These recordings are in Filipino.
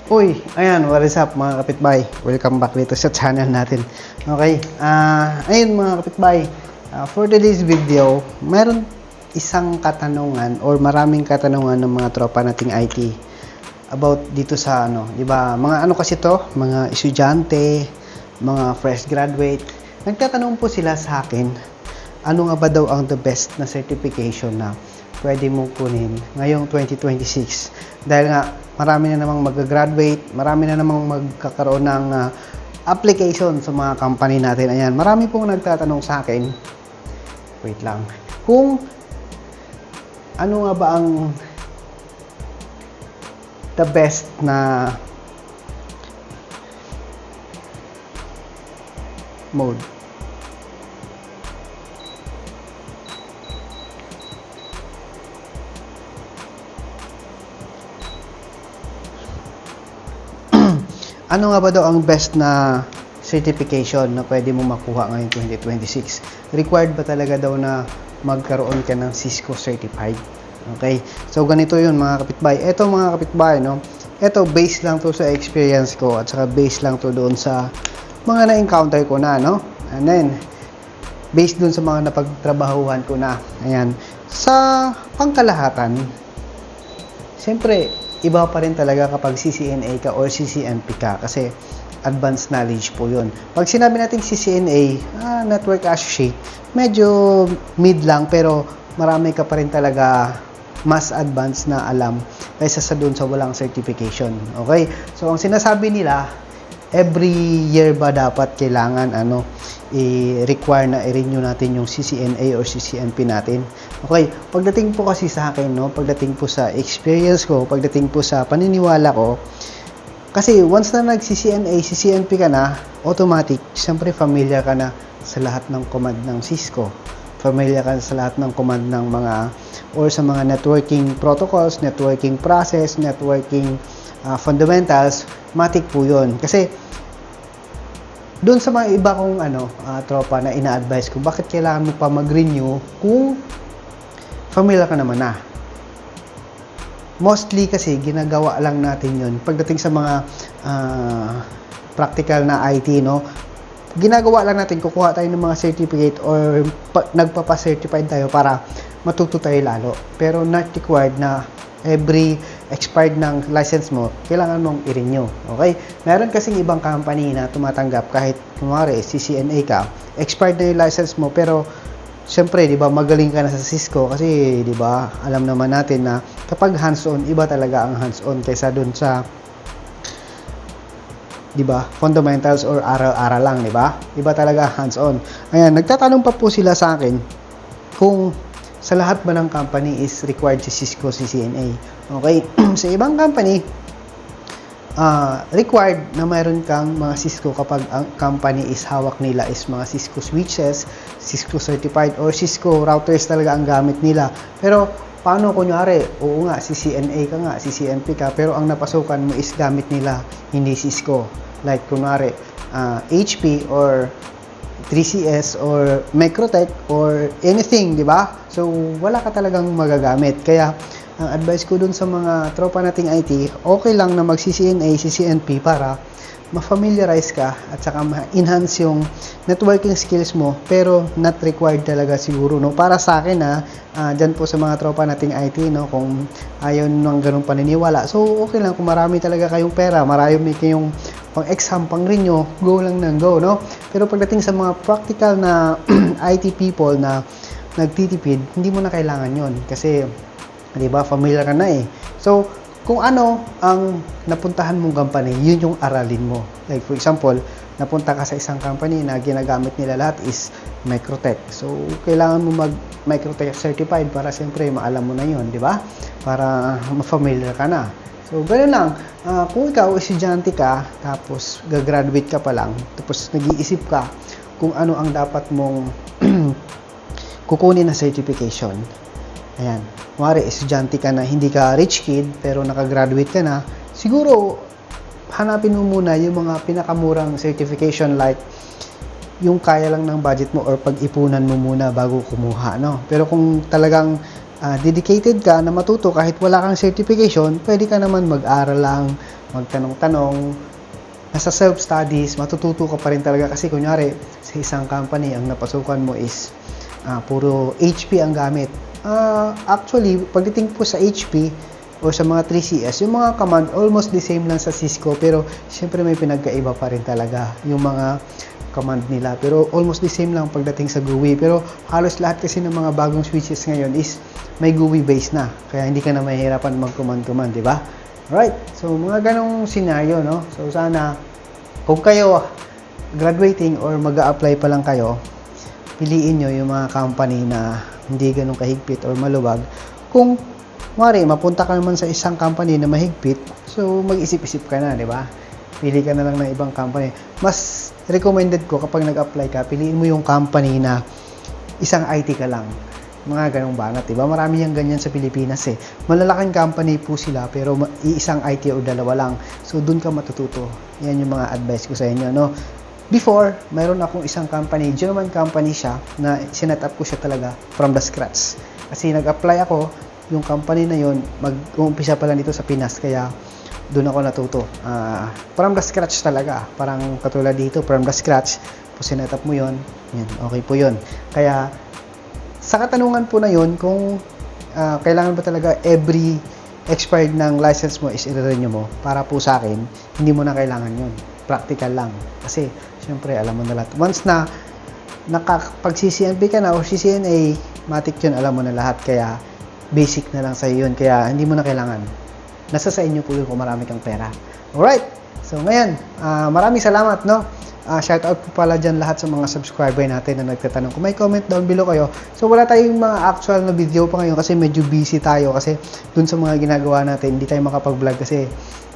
Uy, ayan, what is up mga kapitbahay? Welcome back dito sa channel natin. Okay, ayun mga kapitbahay, for today's video, meron isang katanungan or maraming katanungan ng mga tropa nating IT about dito sa di ba? Mga ano kasi to, mga estudyante, mga fresh graduate. Nagtatanong po sila sa akin, ano nga ba daw ang the best na certification na pwede mong kunin ngayong 2026? Dahil nga marami na namang mag-graduate, marami na namang magkakaroon ng application sa mga company natin. Ayan, marami pong nagtatanong sa akin, wait lang, kung ano nga ba ang the best na mode. Ano nga ba daw ang best na certification na pwede mo makuha ngayong 2026? Required ba talaga daw na magkaroon ka ng Cisco certified? Okay? So, ganito yun mga kapitbahay. Ito mga kapitbahay, no? Ito, based lang to sa experience ko at saka based lang to doon sa mga na-encounter ko na, no? And then, based doon sa mga napagtrabahuhan ko na. Ayan. Sa pangkalahatan, siyempre, iba pa rin talaga kapag CCNA ka or CCNP ka kasi advanced knowledge po yun. Pag sinabi natin CCNA, Network Associate, medyo mid lang pero marami ka pa rin talaga mas advanced na alam kaysa sa doon sa walang certification. Okay? So, ang sinasabi nila, every year ba dapat kailangan i-require na i-renew natin yung CCNA or CCNP natin. Okay, pagdating po kasi sa akin, no, pagdating po sa experience ko, pagdating po sa paniniwala ko, kasi once na nag-CCNA, CCNP ka na, automatic, siyempre familiar ka na sa lahat ng command ng Cisco. Familiar ka sa lahat ng command ng mga, or sa mga networking protocols, networking process, networking fundamentals, matik po yun. Kasi, doon sa mga iba kong tropa na ina-advise ko, bakit kailangan mo pa mag-renew kung familiar ka naman na? Mostly kasi ginagawa lang natin yun pagdating sa mga practical na IT, no? Ginagawa lang natin, kukuha tayo ng mga certificate or nagpapa-certified tayo para matuto tayo lalo. Pero not required na every expired ng license mo, kailangan mong i-renew. Okay? Meron kasing ibang company na tumatanggap kahit kunwari CCNA ka, expired na yung license mo, pero syempre, di ba, magaling ka na sa Cisco kasi, di ba, alam naman natin na kapag hands-on, iba talaga ang hands-on kaysa dun sa, di ba, fundamentals or aral-aral lang, di ba? Iba talaga hands-on. Ayan, nagtatanong pa po sila sa akin kung sa lahat ba ng company is required si Cisco CCNA. Okay? Sa ibang company, required na mayroon kang mga Cisco kapag ang company is hawak nila is mga Cisco switches, Cisco certified, or Cisco routers talaga ang gamit nila. Pero, paano kunyari, oo nga, CCNA ka nga, CCNP ka, pero ang napasukan mo is gamit nila, hindi Cisco. Like, kunwari, HP or 3CS or Microtech or anything, di ba? So, wala ka talagang magagamit. Kaya, ang advice ko dun sa mga tropa nating IT, okay lang na mag-CCNA, CCNP para ma-familiarize ka at saka ma-enhance yung networking skills mo, pero not required talaga siguro, no? Para sa akin, dyan po sa mga tropa nating IT, no? Kung ayaw ng ganung paniniwala. So, okay lang kung marami talaga kayong pera, marami kayong pang-exam, pang-renew, go lang ng go, no? Pero pagdating sa mga practical na IT people na nagtitipid, hindi mo na kailangan yon kasi, di ba, familiar ka na eh. So, kung ano ang napuntahan mong company, yun yung aralin mo. Like, for example, napunta ka sa isang company na ginagamit nila lahat is Microtech. So, kailangan mo mag-Microtech certified para siyempre maalam mo na yun, di ba? Para ma-familiar ka na. So, ganoon lang. Kung ikaw, estudyante ka, tapos gagraduate ka pa lang, tapos nag-iisip ka kung ano ang dapat mong kukunin na certification. Ayan. Kumari, estudyante ka na, hindi ka rich kid, pero nakagraduate ka na, siguro, hanapin mo muna yung mga pinakamurang certification like yung kaya lang ng budget mo or pag-ipunan mo muna bago kumuha, no? Pero kung talagang dedicated ka na matuto kahit wala kang certification, pwede ka naman mag-aral lang magtanong-tanong. Nasa self-studies, matututo ka pa rin talaga kasi kunyari, sa isang company, ang napasukan mo is puro HP ang gamit. Actually, pagdating po sa HP o sa mga 3CS, yung mga command almost the same lang sa Cisco, pero syempre may pinagkaiba pa rin talaga yung mga command nila. Pero almost the same lang pagdating sa GUI. Pero halos lahat kasi ng mga bagong switches ngayon is may GUI base na. Kaya hindi ka na mahihirapan mag-command-command, di ba? Alright, so mga ganong scenario, no? So sana, kung kayo graduating or mag-a-apply pa lang kayo, piliin nyo yung mga company na hindi ganong kahigpit or maluwag. Kung mapunta ka naman sa isang company na mahigpit, so mag-isip-isip ka na, di ba? Pili ka na lang ng ibang company. Mas recommended ko kapag nag-apply ka, piliin mo yung company na isang IT ka lang. Mga ganong banat, diba? Marami yung ganyan sa Pilipinas eh. Malalaking company po sila, pero isang IT o dalawa lang. So, dun ka matututo. Yan yung mga advice ko sa inyo, no? Before, mayroon akong isang company, German company siya, na sinet up ko siya talaga from the scratch. Kasi nag-apply ako, yung company na yun, mag-uumpisa pala dito sa Pinas, kaya doon ako natuto. From the scratch talaga. Parang katulad dito, from the scratch. Kung sinet up mo yun, yan, okay po yun. Kaya, sa katanungan po na yun, kung kailangan ba talaga every expired ng license mo is i-renew mo, para po sa akin, hindi mo na kailangan yun. Practical lang. Kasi, syempre, alam mo na lahat. Once na nakapag-CCNP ka na o CCNA, matik yun, alam mo na lahat. Kaya, basic na lang sa'yo yun. Kaya, hindi mo na kailangan. Nasa sa inyo po yun kung marami kang pera. Alright. So, ngayon, maraming salamat, no? Shout out po pala dyan lahat sa mga subscriber natin na nagtatanong. Kung may comment down below kayo. So, wala tayong mga actual na video pa ngayon kasi medyo busy tayo. Kasi, dun sa mga ginagawa natin, hindi tayo makapag-vlog kasi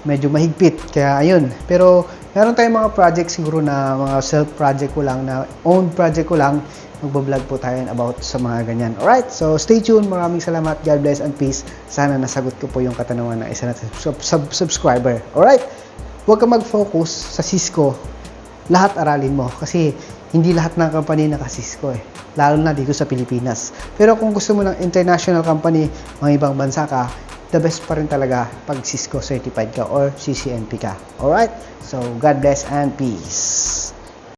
medyo mahigpit. Kaya, ayun. Pero, meron tayong mga project siguro na mga self-project ko lang, na own project ko lang. Magbablog po tayo about sa mga ganyan. Alright, so stay tuned. Maraming salamat. God bless and peace. Sana nasagot ko po yung katanungan ng isa na subscriber. Alright, huwag ka mag-focus sa Cisco. Lahat aralin mo. Kasi hindi lahat ng company naka-Cisco eh. Lalo na dito sa Pilipinas. Pero kung gusto mo ng international company, mga ibang bansa ka, the best pa rin talaga pag Cisco certified ka or CCNP ka. Alright, so God bless and peace.